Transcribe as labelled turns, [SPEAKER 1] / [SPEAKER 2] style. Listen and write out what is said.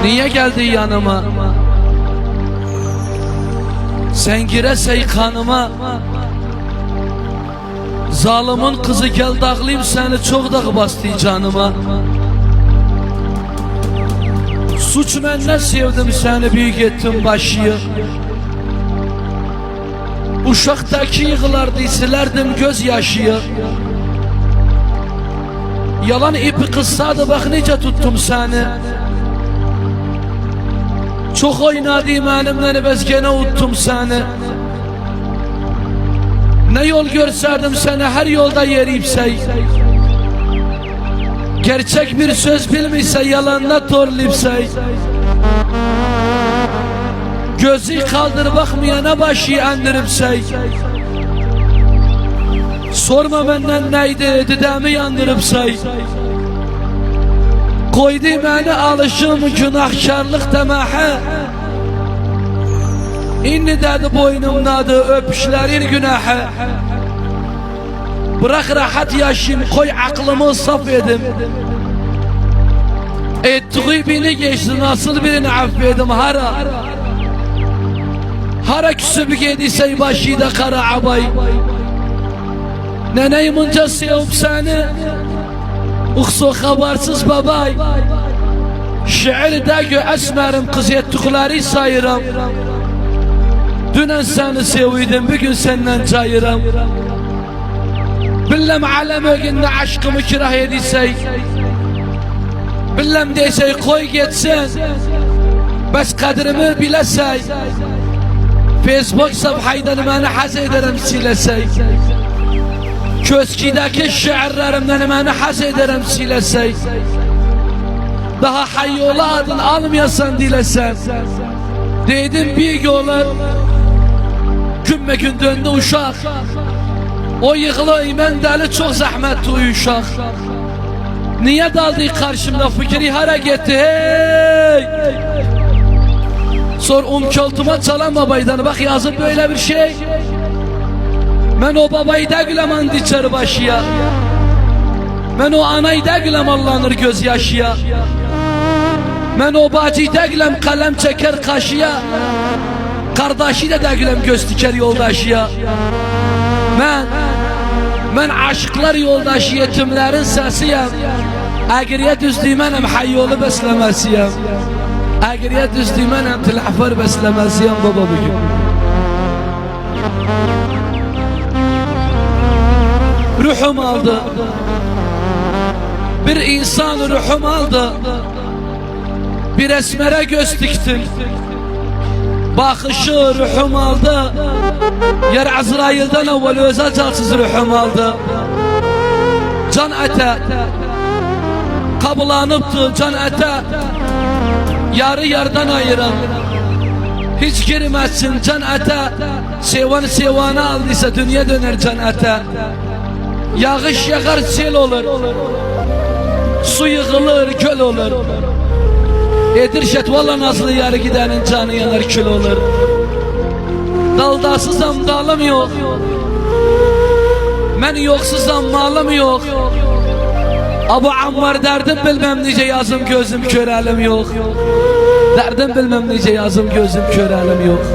[SPEAKER 1] Niye geldi yanıma? Sen giresey kanıma. Zalimin kızı gel dağlayım seni, çok da bastı canıma. Suç məndən sevdim seni, büyük ettim başıyı. Uşaqdaki yığılardı, silərdim göz yaşıyı. Yalan ipi kıssadı, bak necə tuttum seni. Çok oynadı mənimlə, bəs gene uttum seni. Ne yol gösterdim sana, her yolda yeripsey. Gerçek bir söz bilmişse, yalanla torlipsey. Gözü kaldır bakmayana başı endiripsey. Sorma benden neydi, dedemi yandırıpsey. Koydu beni alışım günahkarlık demehe. İnni dedi boynumdadı öpüşlerin günahı. Bırak rahat yaşayım, koy aklımı saf edim. Ettiği beni geçti, nasıl birini affedim hara. Hara küsüp gediyse başıydı kara abay. Neneyimce sevip seni, uxsu habersiz babay. Şiirde gö esmerim, kız ettikleri sayıram. Dünen seni seviydim, bugün senden cayıram. Billem alem ögünde aşkımı kirah edisey. Billem deysey koy geçsen, bes kadrimi bilesey. Facebook safhaydan beni haz ederim silesey. Köskideki şiirlerimden beni haz ederim silesey. Daha hayyola adın almayasan dilesem. Dedim bir yollar, günme gün döndü uşaq. O yığılı imen deli çok zahmetli uyuşaq. Niye daldı karşımda, fikri hara gitti hey. Sor umkoltuma çalan babaydan, bak yazıp böyle bir şey. Ben o babayı da güleman içeri başıya. Ben o anayı da gülem allanır göz yaşıya. Ben o bacıyı da gülem kalem çeker kaşıya. Kardeşi de gülem göz diker yoldaşıya. Ben aşıklar yoldaşı yetimlerin sesiyem. Eğriye düzdüğmenem hayyolu beslemesiyem. Eğriye düzdüğmenem tilafır beslemesiyem baba bugün. Ruhum aldı. Bir insan ruhum aldı. Bir esmere göz diktim. Bakışı ruhum aldı. Yer Azrail'den evvel özel cansız ruhum aldı. Can ete kablanıptı, can ete yarı yardan ayıran. Hiç girmezsin can ete. Sevan sevana aldıysa dünya döner can ete. Yağış yağar sel olur. Su yığılır göl olur. Edirşet valla nazlı yarı gidenin canı yanar kül olur. Daldasızam dalım yok. Ben yoksuzam malım yok. Abu Ammar derdim bilmem nice yazım gözüm kör elim yok. Derdim bilmem nice yazım gözüm kör elim yok.